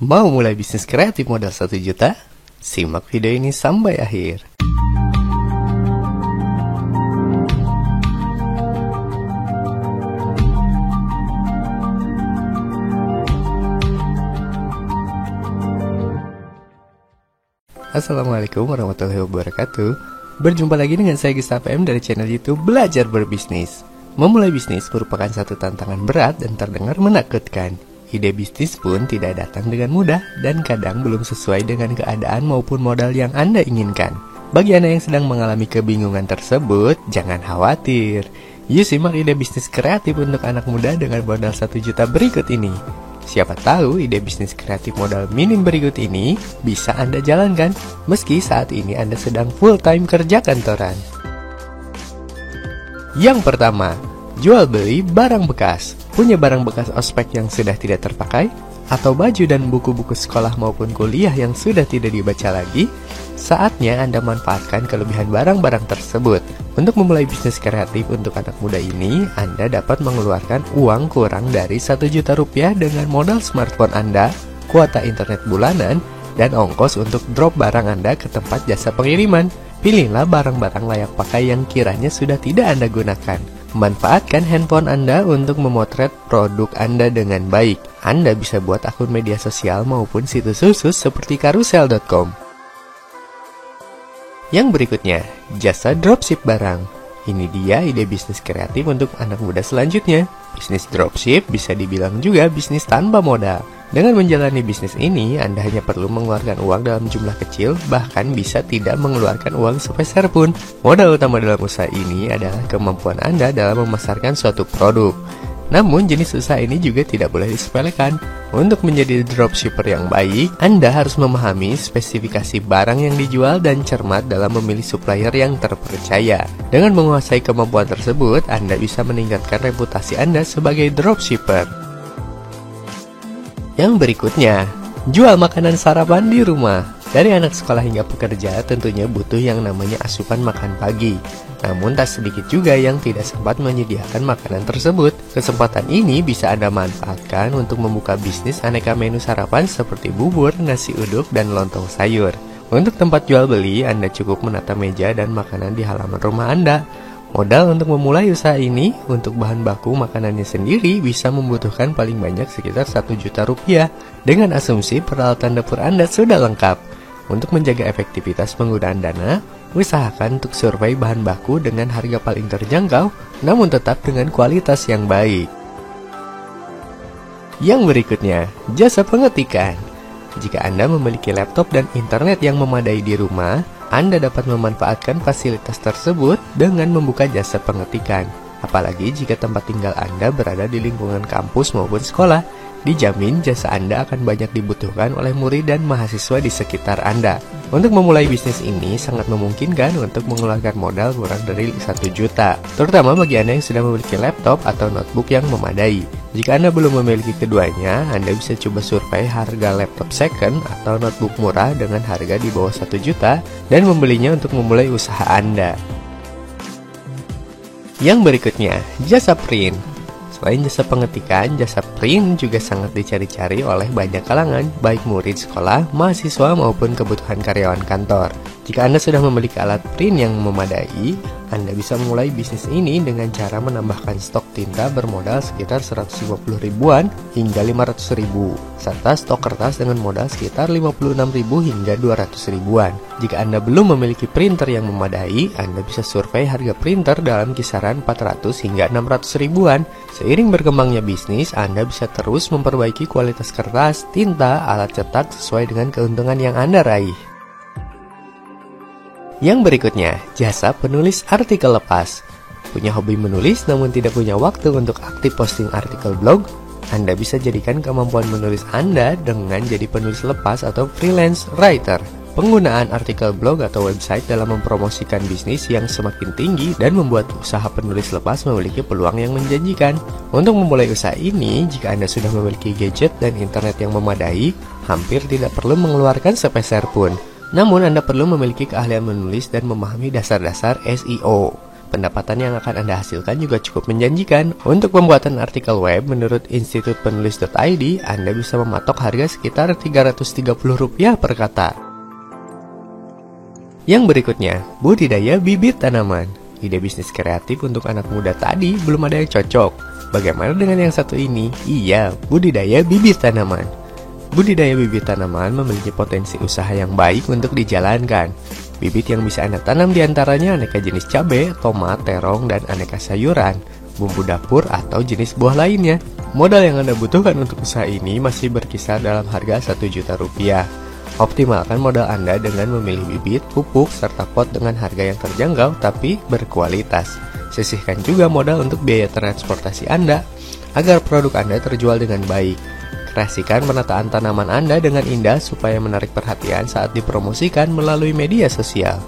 Mau mulai bisnis kreatif modal 1 juta? Simak video ini sampai akhir. Assalamualaikum warahmatullahi wabarakatuh. Berjumpa lagi dengan saya Gustaf M dari channel YouTube Belajar Berbisnis. Memulai bisnis merupakan satu tantangan berat dan terdengar menakutkan. Ide bisnis pun tidak datang dengan mudah dan kadang belum sesuai dengan keadaan maupun modal yang Anda inginkan. Bagi Anda yang sedang mengalami kebingungan tersebut, jangan khawatir. Yuk simak ide bisnis kreatif untuk anak muda dengan modal 1 juta berikut ini. Siapa tahu ide bisnis kreatif modal minim berikut ini bisa Anda jalankan meski saat ini Anda sedang full time kerja kantoran. Yang pertama, jual beli barang bekas. Punya barang bekas ospek yang sudah tidak terpakai? Atau baju dan buku-buku sekolah maupun kuliah yang sudah tidak dibaca lagi? Saatnya Anda manfaatkan kelebihan barang-barang tersebut. Untuk memulai bisnis kreatif untuk anak muda ini, Anda dapat mengeluarkan uang kurang dari 1 juta rupiah dengan modal smartphone Anda, kuota internet bulanan, dan ongkos untuk drop barang Anda ke tempat jasa pengiriman. Pilihlah barang-barang layak pakai yang kiranya sudah tidak Anda gunakan. Manfaatkan handphone Anda untuk memotret produk Anda dengan baik. Anda bisa buat akun media sosial maupun situs khusus seperti carousel.com. Yang berikutnya, jasa dropship barang. Ini dia ide bisnis kreatif untuk anak muda selanjutnya. Bisnis dropship bisa dibilang juga bisnis tanpa modal. Dengan menjalani bisnis ini, Anda hanya perlu mengeluarkan uang dalam jumlah kecil, bahkan bisa tidak mengeluarkan uang sepeser pun. Modal utama dalam usaha ini adalah kemampuan Anda dalam memasarkan suatu produk. Namun, jenis usaha ini juga tidak boleh disepelekan. Untuk menjadi dropshipper yang baik, Anda harus memahami spesifikasi barang yang dijual dan cermat dalam memilih supplier yang terpercaya. Dengan menguasai kemampuan tersebut, Anda bisa meningkatkan reputasi Anda sebagai dropshipper. Yang berikutnya, jual makanan sarapan di rumah. Dari anak sekolah hingga pekerja tentunya butuh yang namanya asupan makan pagi. Namun tak sedikit juga yang tidak sempat menyediakan makanan tersebut. Kesempatan ini bisa Anda manfaatkan untuk membuka bisnis aneka menu sarapan seperti bubur, nasi uduk, dan lontong sayur. Untuk tempat jual beli, Anda cukup menata meja dan makanan di halaman rumah Anda. Modal untuk memulai usaha ini untuk bahan baku makanannya sendiri bisa membutuhkan paling banyak sekitar 1 juta rupiah. Dengan asumsi peralatan dapur Anda sudah lengkap. Untuk menjaga efektivitas penggunaan dana, usahakan untuk survei bahan baku dengan harga paling terjangkau, namun tetap dengan kualitas yang baik. Yang berikutnya, jasa pengetikan. Jika Anda memiliki laptop dan internet yang memadai di rumah, Anda dapat memanfaatkan fasilitas tersebut dengan membuka jasa pengetikan. Apalagi jika tempat tinggal Anda berada di lingkungan kampus maupun sekolah, dijamin jasa Anda akan banyak dibutuhkan oleh murid dan mahasiswa di sekitar Anda. Untuk memulai bisnis ini sangat memungkinkan untuk mengeluarkan modal kurang dari 1 juta, terutama bagi Anda yang sudah memiliki laptop atau notebook yang memadai. Jika Anda belum memiliki keduanya, Anda bisa coba survei harga laptop second atau notebook murah dengan harga di bawah 1 juta dan membelinya untuk memulai usaha Anda. Yang berikutnya, jasa print. Selain jasa pengetikan, jasa print juga sangat dicari-cari oleh banyak kalangan, baik murid sekolah, mahasiswa maupun kebutuhan karyawan kantor. Jika Anda sudah memiliki alat print yang memadai, Anda bisa memulai bisnis ini dengan cara menambahkan stok tinta bermodal sekitar 150 ribuan hingga 500 ribu, serta stok kertas dengan modal sekitar 56 ribu hingga 200 ribuan. Jika Anda belum memiliki printer yang memadai, Anda bisa survei harga printer dalam kisaran 400 hingga 600 ribuan. Seiring berkembangnya bisnis, Anda bisa terus memperbaiki kualitas kertas, tinta, alat cetak sesuai dengan keuntungan yang Anda raih. Yang berikutnya, jasa penulis artikel lepas. Punya hobi menulis namun tidak punya waktu untuk aktif posting artikel blog? Anda bisa jadikan kemampuan menulis Anda dengan jadi penulis lepas atau freelance writer. Penggunaan artikel blog atau website dalam mempromosikan bisnis yang semakin tinggi dan membuat usaha penulis lepas memiliki peluang yang menjanjikan. Untuk memulai usaha ini, jika Anda sudah memiliki gadget dan internet yang memadai, hampir tidak perlu mengeluarkan sepeser pun. Namun Anda perlu memiliki keahlian menulis dan memahami dasar-dasar SEO. pendapatan yang akan Anda hasilkan juga cukup menjanjikan. Untuk pembuatan artikel web, menurut Institut Penulis.id, Anda bisa mematok harga sekitar Rp330 per kata. Yang berikutnya, budidaya bibit tanaman. Ide bisnis kreatif untuk anak muda tadi belum ada yang cocok. Bagaimana dengan yang satu ini? Iya, budidaya bibit tanaman. Budidaya bibit tanaman memiliki potensi usaha yang baik untuk dijalankan. Bibit yang bisa Anda tanam diantaranya aneka jenis cabai, tomat, terong, dan aneka sayuran, bumbu dapur, atau jenis buah lainnya. Modal yang Anda butuhkan untuk usaha ini masih berkisar dalam harga Rp1 juta. Optimalkan modal Anda dengan memilih bibit, pupuk, serta pot dengan harga yang terjangkau tapi berkualitas. Sisihkan juga modal untuk biaya transportasi Anda, agar produk Anda terjual dengan baik. Kreasikan penataan tanaman Anda dengan indah supaya menarik perhatian saat dipromosikan melalui media sosial.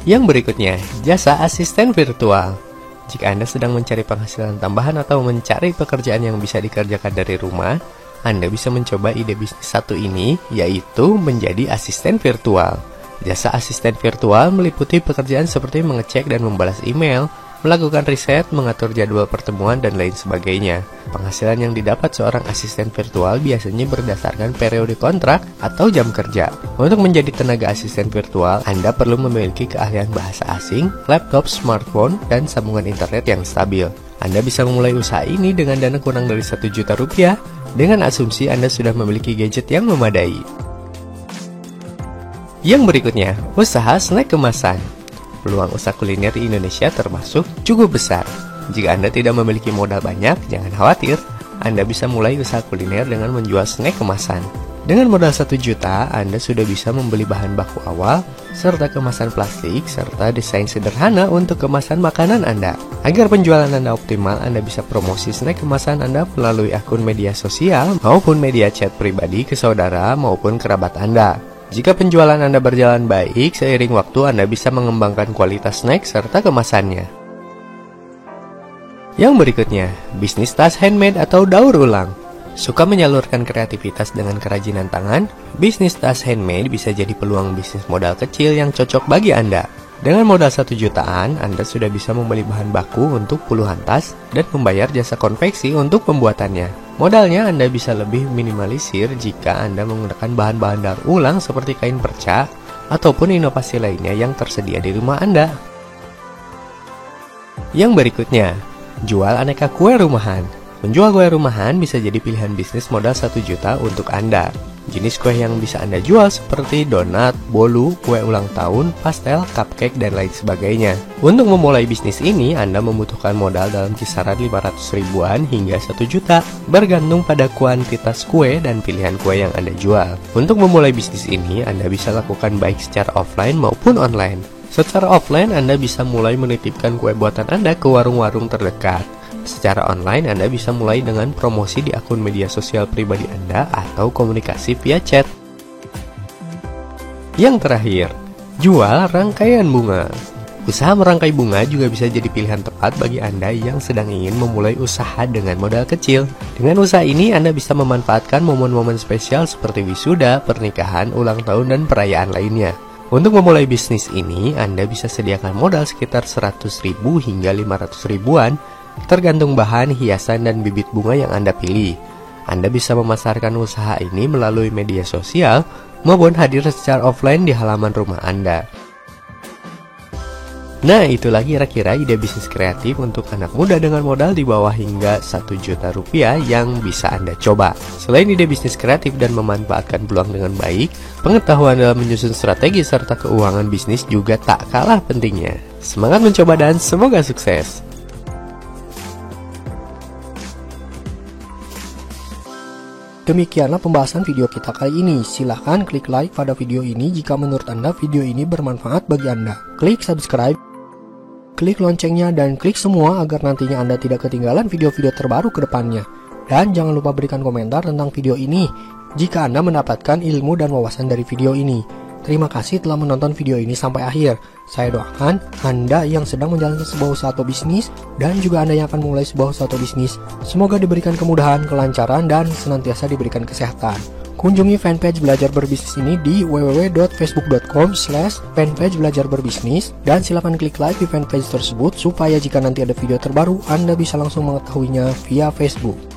Yang berikutnya, jasa asisten virtual. Jika Anda sedang mencari penghasilan tambahan atau mencari pekerjaan yang bisa dikerjakan dari rumah, Anda bisa mencoba ide bisnis satu ini, yaitu menjadi asisten virtual. Jasa asisten virtual meliputi pekerjaan seperti mengecek dan membalas email, melakukan riset, mengatur jadwal pertemuan, dan lain sebagainya. Penghasilan yang didapat seorang asisten virtual biasanya berdasarkan periode kontrak atau jam kerja. Untuk menjadi tenaga asisten virtual, Anda perlu memiliki keahlian bahasa asing, laptop, smartphone, dan sambungan internet yang stabil. Anda bisa memulai usaha ini dengan dana kurang dari Rp1 juta, dengan asumsi Anda sudah memiliki gadget yang memadai. Yang berikutnya, usaha snack kemasan. Peluang usaha kuliner di Indonesia termasuk cukup besar. Jika Anda tidak memiliki modal banyak, jangan khawatir. Anda bisa mulai usaha kuliner dengan menjual snack kemasan. Dengan modal Rp1 juta, Anda sudah bisa membeli bahan baku awal, serta kemasan plastik, serta desain sederhana untuk kemasan makanan Anda. Agar penjualan Anda optimal, Anda bisa promosi snack kemasan Anda melalui akun media sosial maupun media chat pribadi ke saudara maupun kerabat Anda. Jika penjualan Anda berjalan baik, seiring waktu Anda bisa mengembangkan kualitas snack serta kemasannya. Yang berikutnya, bisnis tas handmade atau daur ulang. Suka menyalurkan kreativitas dengan kerajinan tangan? Bisnis tas handmade bisa jadi peluang bisnis modal kecil yang cocok bagi Anda. Dengan modal Rp1 jutaan, Anda sudah bisa membeli bahan baku untuk puluhan tas dan membayar jasa konveksi untuk pembuatannya. Modalnya Anda bisa lebih minimalisir jika Anda menggunakan bahan-bahan daur ulang seperti kain perca ataupun inovasi lainnya yang tersedia di rumah Anda. Yang berikutnya, jual aneka kue rumahan. Menjual kue rumahan bisa jadi pilihan bisnis modal Rp1 juta untuk Anda. Jenis kue yang bisa Anda jual seperti donat, bolu, kue ulang tahun, pastel, cupcake, dan lain sebagainya. Untuk memulai bisnis ini, Anda membutuhkan modal dalam kisaran 500 ribuan hingga 1 juta, bergantung pada kuantitas kue dan pilihan kue yang Anda jual. Untuk memulai bisnis ini, Anda bisa lakukan baik secara offline maupun online. Secara offline, Anda bisa mulai menitipkan kue buatan Anda ke warung-warung terdekat. Secara online, Anda bisa mulai dengan promosi di akun media sosial pribadi Anda atau komunikasi via chat. Yang terakhir, jual rangkaian bunga. Usaha merangkai bunga juga bisa jadi pilihan tepat bagi Anda yang sedang ingin memulai usaha dengan modal kecil. Dengan usaha ini, Anda bisa memanfaatkan momen-momen spesial seperti wisuda, pernikahan, ulang tahun, dan perayaan lainnya. Untuk memulai bisnis ini, Anda bisa sediakan modal sekitar 100.000 hingga 500 ribuan, tergantung bahan, hiasan, dan bibit bunga yang Anda pilih. Anda bisa memasarkan usaha ini melalui media sosial maupun hadir secara offline di halaman rumah Anda. Nah, itulah kira-kira ide bisnis kreatif untuk anak muda dengan modal di bawah hingga Rp1 juta yang bisa Anda coba. Selain ide bisnis kreatif dan memanfaatkan peluang dengan baik, pengetahuan dalam menyusun strategi serta keuangan bisnis juga tak kalah pentingnya. Semangat mencoba dan semoga sukses! Demikianlah pembahasan video kita kali ini. Silahkan klik like pada video ini jika menurut Anda video ini bermanfaat bagi Anda. Klik subscribe, klik loncengnya, dan klik semua agar nantinya Anda tidak ketinggalan video-video terbaru ke depannya. Dan jangan lupa berikan komentar tentang video ini jika Anda mendapatkan ilmu dan wawasan dari video ini. Terima kasih telah menonton video ini sampai akhir. Saya doakan Anda yang sedang menjalankan sebuah usaha atau bisnis, dan juga Anda yang akan memulai sebuah usaha atau bisnis, semoga diberikan kemudahan, kelancaran, dan senantiasa diberikan kesehatan. Kunjungi fanpage Belajar Berbisnis ini di www.facebook.com/fanpage belajar berbisnis dan silakan klik like di fanpage tersebut supaya jika nanti ada video terbaru Anda bisa langsung mengetahuinya via Facebook.